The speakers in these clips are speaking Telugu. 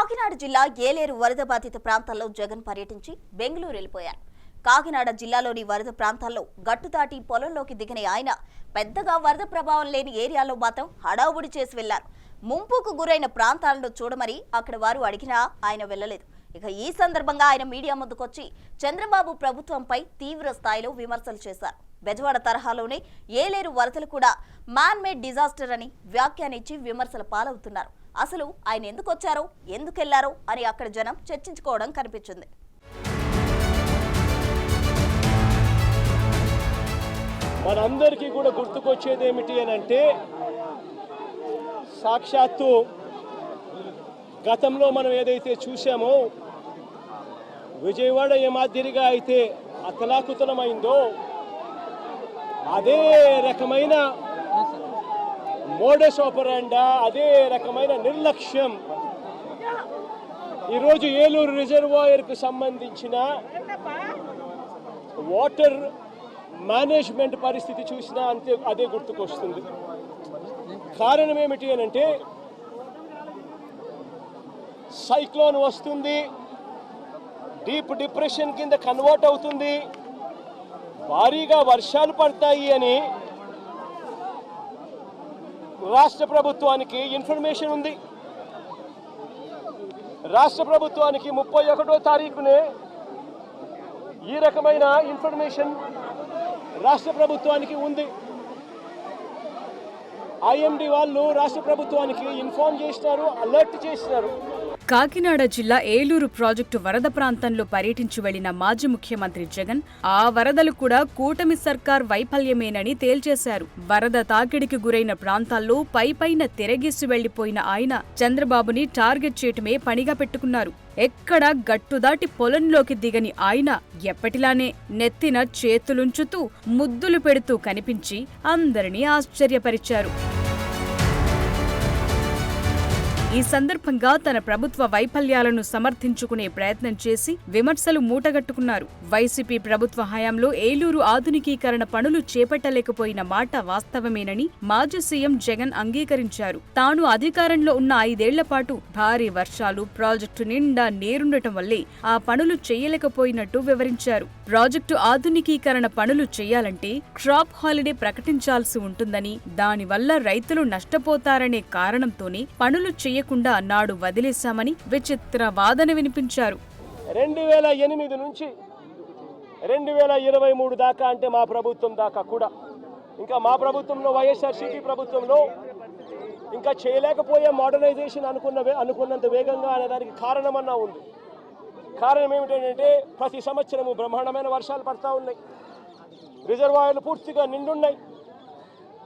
కాకినాడ జిల్లా ఏలేరు వరద బాధిత ప్రాంతాల్లో జగన్ పర్యటించి బెంగళూరు వెళ్లిపోయారు. కాకినాడ జిల్లాలోని వరద ప్రాంతాల్లో గట్టు దాటి పొలంలోకి దిగిన ఆయన పెద్దగా వరద ప్రభావం లేని ఏరియాలో మాత్రం హడావుడి చేసి వెళ్లారు. ముంపుకు గురైన ప్రాంతాలను చూడమని అక్కడ వారు అడిగినా ఆయన వెళ్లలేదు. ఇక ఈ సందర్భంగా ఆయన మీడియా ముందుకొచ్చి చంద్రబాబు ప్రభుత్వంపై తీవ్ర స్థాయిలో విమర్శలు చేశారు. బెజవాడ తరహాలోనే ఏలేరు వరదలు కూడా మ్యాన్ మేడ్ డిజాస్టర్ అని వ్యాఖ్యానించి విమర్శల పాలవుతున్నారు. అసలు ఆయన ఎందుకు వచ్చారో ఎందుకెళ్లారో అని అక్కడ జనం చర్చించుకోవడం కనిపించింది. మనందరికీ కూడా గుర్తుకొచ్చేది ఏమిటి అని అంటే, సాక్షాత్తు గతంలో మనం ఏదైతే చూసామో విజయవాడ ఏ మాదిరిగా అయితే అతలాకుతలమైందో అదే రకమైన మోడస్ ఆపరాండా, అదే రకమైన నిర్లక్ష్యం ఈరోజు ఏలూరు రిజర్వాయర్కు సంబంధించిన వాటర్ మేనేజ్మెంట్ పరిస్థితి చూసినా అంతే అదే గుర్తుకొస్తుంది. కారణం ఏమిటి అని అంటే, సైక్లోన్ వస్తుంది, డీప్ డిప్రెషన్ కింద కన్వర్ట్ అవుతుంది, భారీగా వర్షాలు పడతాయి అని రాష్ట్ర ప్రభుత్వానికి ఇన్ఫర్మేషన్ ఉంది. రాష్ట్ర ప్రభుత్వానికి 31వ తారీఖునే ఈ రకమైన ఇన్ఫర్మేషన్ రాష్ట్ర ప్రభుత్వానికి ఉంది. ఐఎండి వాళ్ళు రాష్ట్ర ప్రభుత్వానికి ఇన్ఫార్మ్ చేసినారు, అలర్ట్ చేసినారు. కాకినాడ జిల్లా ఏలూరు ప్రాజెక్టు వరద ప్రాంతంలో పర్యటించి వెళ్లిన మాజీ ముఖ్యమంత్రి జగన్ ఆ వరదలు కూడా కూటమి సర్కార్ వైఫల్యమేనని తేల్చేశారు. వరద తాకిడికి గురైన ప్రాంతాల్లో పైపైన తిరగేసి వెళ్లిపోయిన ఆయన చంద్రబాబుని టార్గెట్ చేయటమే పనిగా పెట్టుకున్నారు. ఎక్కడా గట్టుదాటి పొలంలోకి దిగని ఆయన ఎప్పటిలానే నెత్తిన చేతులుంచుతూ ముద్దులు పెడుతూ కనిపించి అందరినీ ఆశ్చర్యపరిచారు. ఈ సందర్భంగా తన ప్రభుత్వ వైఫల్యాలను సమర్థించుకునే ప్రయత్నం చేసి విమర్శలు మూటగట్టుకున్నారు. వైసీపీ ప్రభుత్వ హయాంలో ఏలూరు ఆధునికీకరణ పనులు చేపట్టలేకపోయిన మాట వాస్తవమేనని మాజీ సీఎం జగన్ అంగీకరించారు. తాను అధికారంలో ఉన్న 5 ఏళ్ల పాటు భారీ వర్షాలు, ప్రాజెక్టు నిండా నీరుండటం వల్లే ఆ పనులు చేయలేకపోయినట్టు వివరించారు. ప్రాజెక్టు ఆధునికీకరణ పనులు చేయాలంటే క్రాప్ హాలిడే ప్రకటించాల్సి ఉంటుందని, దానివల్ల రైతులు నష్టపోతారనే కారణంతోనే పనులు చేయకుండా నాడు వదిలేశామని విచిత్ర వాదన వినిపించారు. 2008 నుంచి 2023 దాకా, అంటే మా ప్రభుత్వం దాకా కూడా, ఇంకా మా ప్రభుత్వంలో వైఎస్ఆర్సీపీ ప్రభుత్వంలో ఇంకా చేయలేకపోయే మోడర్నైజేషన్ అనుకున్నంత వేగంగా అనేదానికి కారణమన్నా ఉంది. కారణం ఏమిటంటే, ప్రతి సంవత్సరము బ్రహ్మాండమైన వర్షాలు పడతా ఉన్నాయి, రిజర్వాయర్లు పూర్తిగా నిండున్నాయి.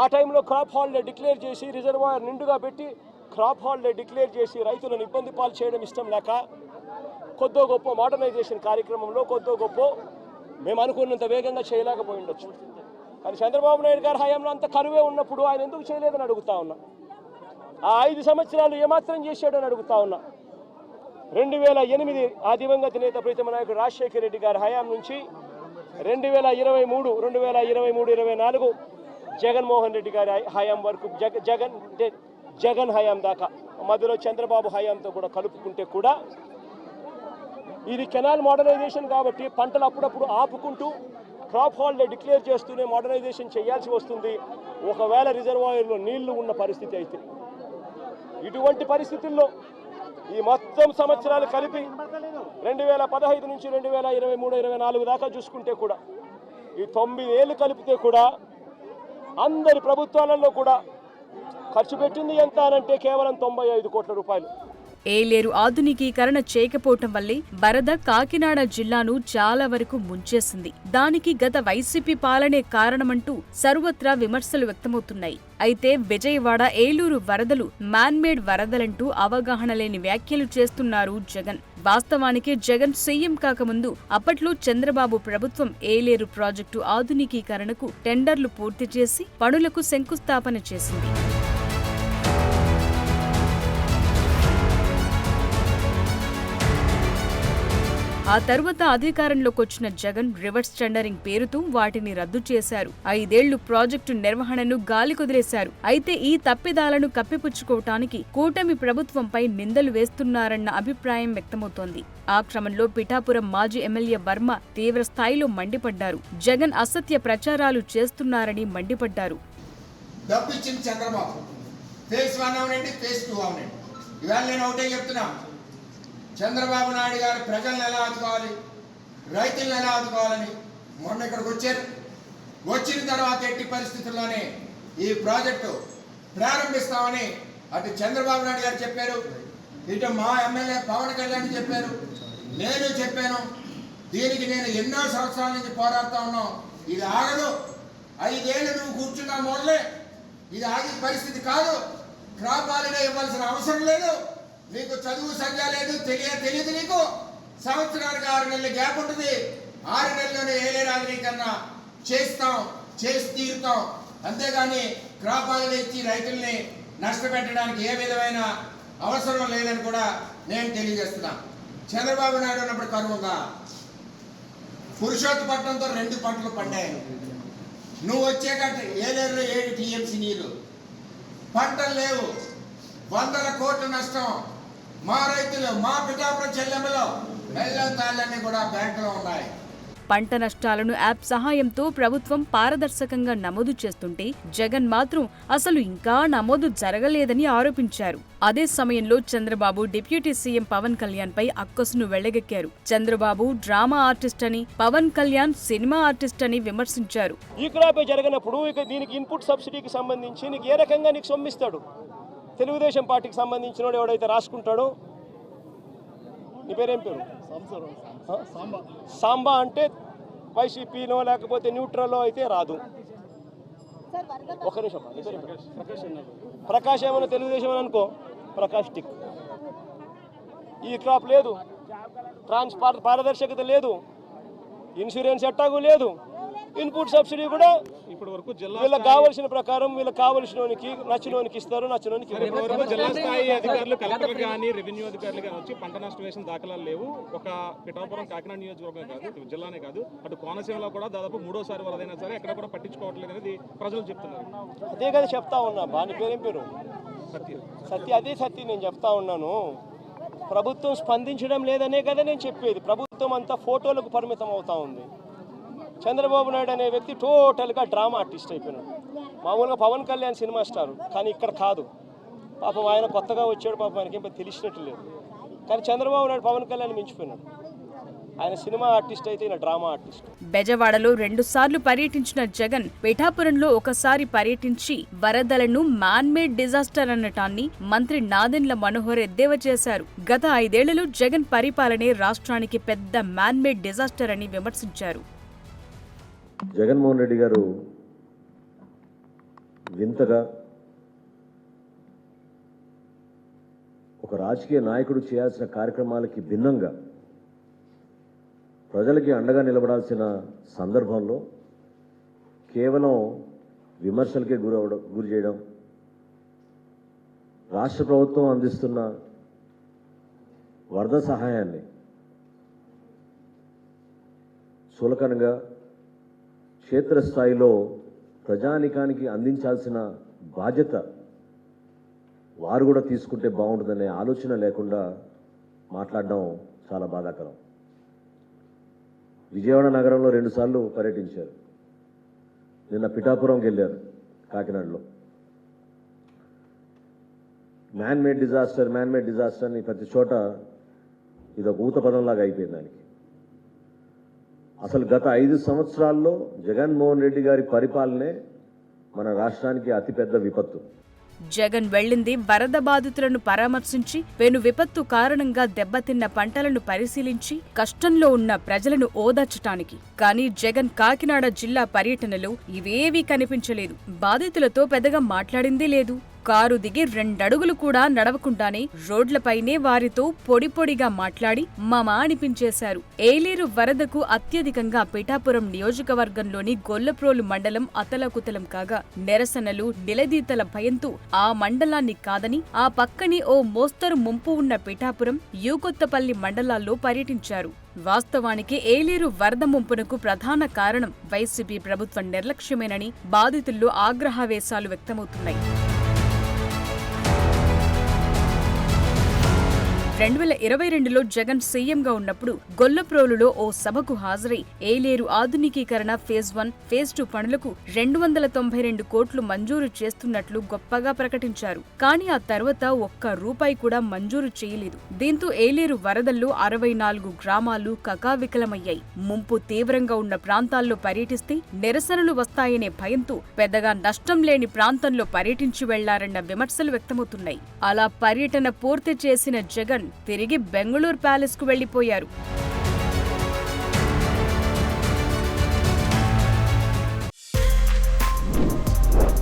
ఆ టైంలో క్రాప్ హాలిడే డిక్లేర్ చేసి, రిజర్వాయర్ నిండుగా పెట్టి క్రాప్ హాలిడే డిక్లేర్ చేసి రైతులను ఇబ్బంది పాలు చేయడం ఇష్టం లేక కొద్దో గొప్ప మోడర్నైజేషన్ కార్యక్రమంలో కొద్దో గొప్ప మేము అనుకున్నంత వేగంగా చేయలేకపోయి ఉండొచ్చు. కానీ చంద్రబాబు నాయుడు గారి హయాంలో అంత కరువే ఉన్నప్పుడు ఆయన ఎందుకు చేయలేదని అడుగుతా ఉన్నా. ఆ 5 సంవత్సరాలు ఏమాత్రం చేశాడని అడుగుతా ఉన్నా. 2008 ఆ దివంగత నేత ప్రీతమ నాయకుడు రాజశేఖర రెడ్డి గారి హయాం నుంచి 2023-24 జగన్మోహన్ రెడ్డి గారి హయాం వరకు, జగన్ హయాం దాకా, మధ్యలో చంద్రబాబు హయాంతో కూడా కలుపుకుంటే కూడా ఇది కెనాల్ మోడర్నైజేషన్ కాబట్టి పంటలు అప్పుడప్పుడు ఆపుకుంటూ క్రాప్ హాలిడే డిక్లేర్ చేస్తూనే మోడర్నైజేషన్ చేయాల్సి వస్తుంది. ఒకవేళ రిజర్వాయర్లో నీళ్లు ఉన్న పరిస్థితి అయితే, ఇటువంటి పరిస్థితుల్లో ఈ మొత్తం సంవత్సరాలు కలిపి 2015 నుంచి 2023-24 దాకా చూసుకుంటే కూడా, ఈ 9 ఏళ్ళు కలిపితే కూడా అందరి ప్రభుత్వాలలో కూడా ఖర్చు పెట్టింది ఎంత అనంటే కేవలం 95 కోట్ల రూపాయలు. ఏలేరు ఆధునికీకరణ చేయకపోవటం వల్లే వరద కాకినాడ జిల్లాను చాలా వరకు ముంచేసింది. దానికి గత వైసీపీ పాలనే కారణమంటూ సర్వత్రా విమర్శలు వ్యక్తమవుతున్నాయి. అయితే విజయవాడ, ఏలూరు వరదలు మ్యాన్మేడ్ వరదలంటూ అవగాహన లేని వ్యాఖ్యలు చేస్తున్నారు జగన్. వాస్తవానికి జగన్ సీఎం కాకముందు అప్పట్లో చంద్రబాబు ప్రభుత్వం ఏలేరు ప్రాజెక్టు ఆధునికీకరణకు టెండర్లు పూర్తి చేసి పనులకు శంకుస్థాపన చేసింది. ఆ తర్వాత అధికారంలోకి వచ్చిన జగన్ రివర్స్ టెండరింగ్ పేరుతో వాటిని రద్దు చేశారు. 5 ఏళ్లు ప్రాజెక్టు నిర్వహణను గాలికొదిలేశారు. అయితే ఈ తప్పిదాలను కప్పిపుచ్చుకోవటానికి కూటమి ప్రభుత్వంపై నిందలు వేస్తున్నారన్న అభిప్రాయం వ్యక్తమవుతోంది. ఆ క్రమంలో పిఠాపురం మాజీ ఎమ్మెల్యే వర్మ తీవ్ర స్థాయిలో మండిపడ్డారు. జగన్ అసత్య ప్రచారాలు చేస్తున్నారని మండిపడ్డారు. డబ్బు ఇచ్చింది చంద్రబాబు, ఫేజ్ 1 అవనండి, ఫేజ్ 2 అవనండి. ఇవాళ నేను ఒకటే చెప్తున్నా, చంద్రబాబు నాయుడు గారు ప్రజలను ఎలా ఆదుకోవాలి, రైతులను ఎలా ఆదుకోవాలని మొన్న ఇక్కడికి వచ్చారు. వచ్చిన తర్వాత ఎట్టి పరిస్థితుల్లోనే ఈ ప్రాజెక్టు ప్రారంభిస్తామని అటు చంద్రబాబు నాయుడు గారు చెప్పారు, ఇటు మా ఎమ్మెల్యే పవన్ కళ్యాణ్ చెప్పారు, నేను చెప్పాను. దీనికి నేను ఎన్నో సంవత్సరాల నుంచి పోరాడుతూ ఉన్నాం. ఇది ఆగదు. 5 ఏళ్ళు నువ్వు కూర్చున్నా మొదలే, ఇది ఆగే పరిస్థితి కాదు. క్రాప్ హాలిడే ఇవ్వాల్సిన అవసరం లేదు. నీకు చదువు సంఖ్య లేదు, తెలియదు నీకు. సంవత్సరానికి 6 నెలల గ్యాప్ ఉంటుంది. 6 నెలల్లోనే ఏలేరాజనీకన్నా చేసి తీరుతాం. అంతేగాని క్రాప్ హాలిడే ఇచ్చి రైతుల్ని నష్టపెట్టడానికి ఏ విధమైన అవసరం లేదని కూడా నేను తెలియజేస్తున్నా. చంద్రబాబు నాయుడు ఉన్నప్పుడు కరువుగా పురుషోత్తపట్నంతో 2 పంటలు పండాయి. నువ్వు వచ్చాక ఏలేరులో 7 టీఎంసీ నీళ్లు, పంటలు లేవు, 100 కోట్ల నష్టం. మా రైతులు, మా పిఠాపురం చెల్లెమ్మలో బెల్లం తాళ్ళన్నీ కూడా బ్యాంకులో ఉన్నాయి. పంట నష్టాలను యాప్ సహాయంతో ప్రభుత్వం పారదర్శకంగా నమోదు చేస్తుంటే జగన్ మాత్రం అసలు ఇంకా నమోదు జరగలేదని ఆరోపించారు. అదే సమయంలో చంద్రబాబు డిప్యూటీ సీఎం పవన్ కళ్యాణ్ పై అక్కసును వెళ్లగక్కారు. చంద్రబాబు డ్రామా ఆర్టిస్ట్ అని, పవన్ కళ్యాణ్ సినిమా ఆర్టిస్ట్ అని విమర్శించారు. ఈ క్రాపే జరగనప్పుడు ఇక దీనికి ఇన్పుట్ సబ్సిడీకి సంబంధించి నీకు ఏ రకంగా నీకు సొమ్మిస్తాడు? తెలుగుదేశం పార్టీకి సంబంధించిన వాడు ఎవడైతే రాసుకుంటాడో, నీ పేరేం పేరు? సాంబా అంటే వైసీపీనో లేకపోతే న్యూట్రల్లో అయితే రాదు. ఒక నిమిషం, ప్రకాష్ ఏమన్నా తెలుగుదేశం అని అనుకో, ప్రకాష్ టిక్. ఈ క్రాప్ లేదు, పారదర్శకత లేదు, ఇన్సూరెన్స్ ఎట్టాగు లేదు, ఇన్పుట్ సబ్సిడీ కూడా ఇప్పటి వరకు వీళ్ళకి కావాల్సిన ప్రకారం వీళ్ళకి కావాల్సినోనికి నచ్చినోనికి ఇస్తారు, నచ్చినోనికి జిల్లా స్థాయి అధికారులు, కలెక్టర్లు కానీ రెవెన్యూ అధికారులు కానీ వచ్చి పంట నష్టం వేసిన దాఖలాలు లేవు. ఒక పిఠాపురం కాకినాడ నియోజకవర్గం కాదు, జిల్లానే కాదు, అటు కోనసీమలో కూడా దాదాపు 3వ వరదైనా సరే ఎక్కడ కూడా పట్టించుకోవట్లేదు అనేది ప్రజలు చెప్తున్నారు. అదే కదా చెప్తా ఉన్నా. బాని పేరేం పేరు? సత్య. అదే సత్య నేను చెప్తా ఉన్నాను. ప్రభుత్వం స్పందించడం లేదనే కదా నేను చెప్పేది. ప్రభుత్వం అంతా ఫోటోలకు పరిమితం అవుతా ఉంది. చంద్రబాబు నాయుడు అనే వ్యక్తి టోటల్గా డ్రామా ఆర్టిస్ట్ అయిపోయినాడు. మామూలుగా పవన్ కళ్యాణ్ సినిమా స్టార్, కానీ ఇక్కడ కాదు. పాపం ఆయన కొత్తగా వచ్చాడు, పాపం ఆయనకి ఏం తెలిసినట్టు లేదు. కానీ చంద్రబాబు నాయుడు పవన్ కళ్యాణ్ మించిపోయినాడు. ఆయన సినిమా ఆర్టిస్ట్ అయితే ఈయన డ్రామా ఆర్టిస్ట్. బెజవాడలో 2 సార్లు పర్యటించిన జగన్ పిఠాపురంలో ఒకసారి పర్యటించి వరదలను మ్యాన్మేడ్ డిజాస్టర్ అనటాన్ని మంత్రి నాదెండ్ల మనోహర్ ఎద్దేవా చేశారు. గత 5 ఏళ్లలో జగన్ పరిపాలనే రాష్ట్రానికి పెద్ద మ్యాన్మేడ్ డిజాస్టర్ అని విమర్శించారు. జగన్మోహన్ రెడ్డి గారు వింతగా ఒక రాజకీయ నాయకుడు చేయాల్సిన కార్యక్రమాలకి భిన్నంగా ప్రజలకి అండగా నిలబడాల్సిన సందర్భంలో కేవలం విమర్శలకే గురి చేయడం, రాష్ట్ర ప్రభుత్వం అందిస్తున్న వరద సహాయాన్ని సులకనగా క్షేత్రస్థాయిలో ప్రజానికానికి అందించాల్సిన బాధ్యత వారు కూడా తీసుకుంటే బాగుంటుందనే ఆలోచన లేకుండా మాట్లాడడం చాలా బాధాకరం. విజయవాడ నగరంలో 2 సార్లు పర్యటించారు. నిన్న పిఠాపురంకి వెళ్ళారు, కాకినాడలో. మ్యాన్మేడ్ డిజాస్టర్ అని ప్రతి చోట ఇదొక ఊత పదంలాగా అయిపోయింది దానికి. అసలు గత 5 సంవత్సరాల్లో జగన్మోహన్ రెడ్డి గారి పరిపాలనే మన రాష్ట్రానికి అతిపెద్ద విపత్తు. జగన్ వెళ్లింది వరద బాధితులను పరామర్శించి, పెను విపత్తు కారణంగా దెబ్బతిన్న పంటలను పరిశీలించి, కష్టంలో ఉన్న ప్రజలను ఓదార్చటానికి. కానీ జగన్ కాకినాడ జిల్లా పర్యటనలో ఇవేవీ కనిపించలేదు. బాధితులతో పెద్దగా మాట్లాడిందే లేదు. కారు దిగి 2 అడుగులు కూడా నడవకుండానే రోడ్లపైనే వారితో పొడిగా మాట్లాడి మమ అనిపించేశారు. ఏలేరు వరదకు అత్యధికంగా పిఠాపురం నియోజకవర్గంలోని గొల్లప్రోలు మండలం అతలకుతలం కాగా నిరసనలు నిలదీతల భయంతో ఆ మండలాన్ని కాదని ఆ పక్కనే ఓ మోస్తరు ముంపు ఉన్న పిఠాపురం, యూకొత్తపల్లి మండలాల్లో పర్యటించారు. వాస్తవానికి ఏలేరు వరద ముంపునకు ప్రధాన కారణం వైసీపీ ప్రభుత్వం నిర్లక్ష్యమేనని బాధితుల్లో ఆగ్రహావేశాలు వ్యక్తమవుతున్నాయి. 2022లో జగన్ సీఎంగా ఉన్నప్పుడు గొల్లప్రోలులో ఓ సభకు హాజరై ఏలేరు ఆధునికీకరణ ఫేజ్ 1, ఫేజ్ 2 పనులకు 292 కోట్లు మంజూరు చేస్తున్నట్లు గొప్పగా ప్రకటించారు. కానీ ఆ తర్వాత ఒక్క రూపాయి కూడా మంజూరు చేయలేదు. దీంతో ఏలేరు వరదల్లో 64 గ్రామాలు కకావికలమయ్యాయి. ముంపు తీవ్రంగా ఉన్న ప్రాంతాల్లో పర్యటిస్తే నిరసనలు వస్తాయనే భయంతో పెద్దగా నష్టం లేని ప్రాంతంలో పర్యటించి వెళ్లారన్న విమర్శలు వ్యక్తమవుతున్నాయి. అలా పర్యటన పూర్తి చేసిన జగన్ తిరిగి బెంగళూరు ప్యాలెస్ కు వెళ్లిపోయారు.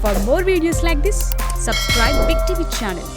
For more videos like this, subscribe Big TV channel.